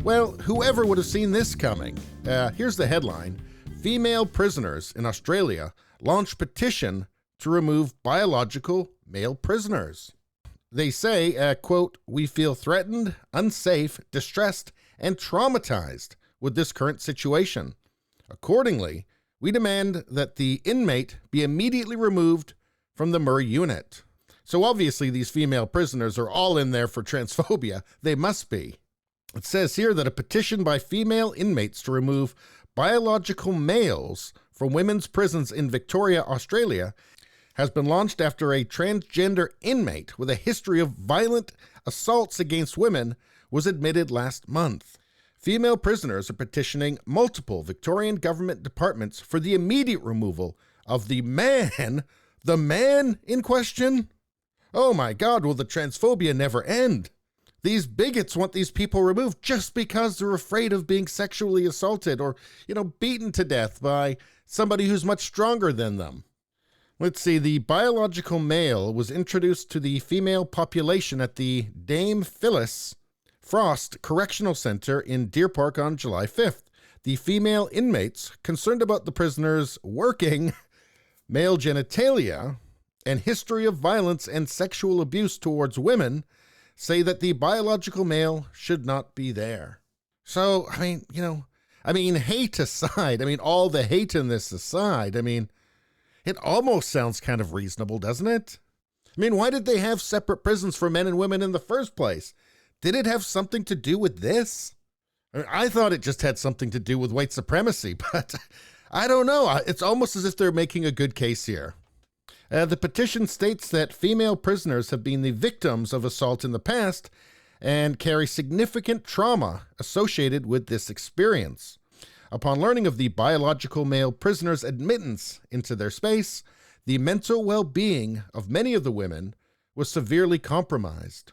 Well, whoever would have seen this coming? Here's the headline. Female prisoners in Australia launch petition to remove biological male prisoners. They say, quote, "We feel threatened, unsafe, distressed, and traumatized with this current situation. Accordingly, we demand that the inmate be immediately removed from the Murray unit." So obviously these female prisoners are all in there for transphobia. They must be. It says here that a petition by female inmates to remove biological males from women's prisons in Victoria, Australia, has been launched after a transgender inmate with a history of violent assaults against women was admitted last month. Female prisoners are petitioning multiple Victorian government departments for the immediate removal of the man in question. Oh my God, will the transphobia never end? These bigots want these people removed just because they're afraid of being sexually assaulted or, beaten to death by somebody who's much stronger than them. Let's see, the biological male was introduced to the female population at the Dame Phyllis Frost Correctional Center in Deer Park on July 5th. The female inmates, concerned about the prisoners' working male genitalia and history of violence and sexual abuse towards women, say that the biological male should not be there. So, hate aside, all the hate in this aside, it almost sounds kind of reasonable, doesn't it? Why did they have separate prisons for men and women in the first place? Did it have something to do with this? I thought it just had something to do with white supremacy, but I don't know. It's almost as if they're making a good case here. The petition states that female prisoners have been the victims of assault in the past and carry significant trauma associated with this experience. Upon learning of the biological male prisoners' admittance into their space, the mental well-being of many of the women was severely compromised.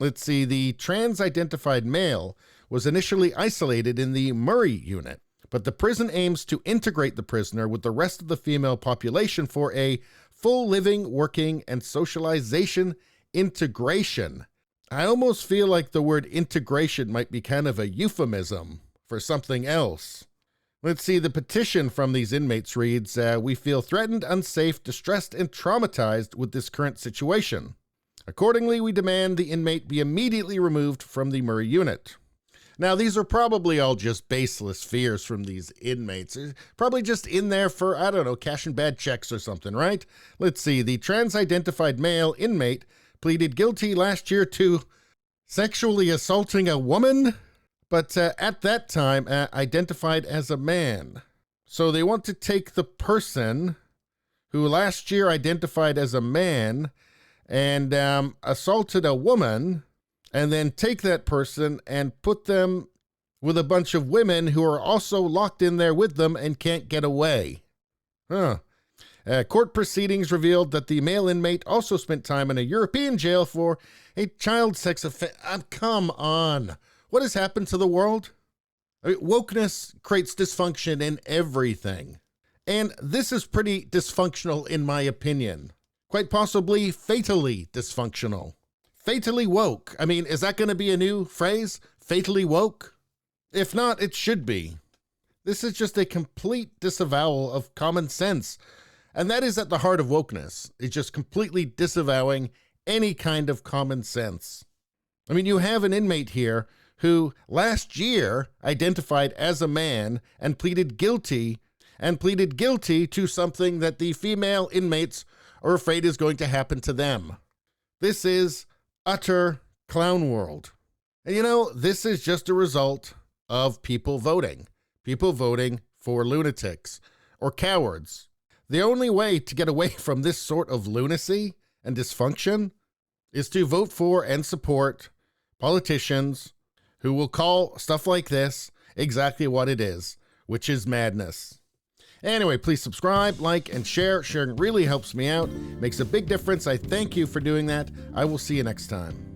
Let's see, the trans-identified male was initially isolated in the Murray unit, but the prison aims to integrate the prisoner with the rest of the female population for a full living, working, and socialization integration. I almost feel like the word integration might be kind of a euphemism for something else. Let's see, the petition from these inmates reads, "We feel threatened, unsafe, distressed, and traumatized with this current situation. Accordingly, we demand the inmate be immediately removed from the Murray unit." Now, these are probably all just baseless fears from these inmates. They're probably just in there for, cashing bad checks or something, right? Let's see, the trans-identified male inmate pleaded guilty last year to sexually assaulting a woman, but at that time identified as a man. So they want to take the person who last year identified as a man and assaulted a woman, and then take that person and put them with a bunch of women who are also locked in there with them and can't get away. Court proceedings revealed that the male inmate also spent time in a European jail for a child sex offense. Come on. What has happened to the world? Wokeness creates dysfunction in everything. And this is pretty dysfunctional in my opinion. Quite possibly fatally dysfunctional. Fatally woke. Is that going to be a new phrase? Fatally woke? If not, it should be. This is just a complete disavowal of common sense. And that is at the heart of wokeness. It's just completely disavowing any kind of common sense. You have an inmate here who last year identified as a man and pleaded guilty to something that the female inmates are afraid is going to happen to them. This is utter clown world. And this is just a result of people voting for lunatics or cowards. The only way to get away from this sort of lunacy and dysfunction is to vote for and support politicians who will call stuff like this exactly what it is, which is madness. Anyway, please subscribe, like, and share. Sharing really helps me out, makes a big difference. I thank you for doing that. I will see you next time.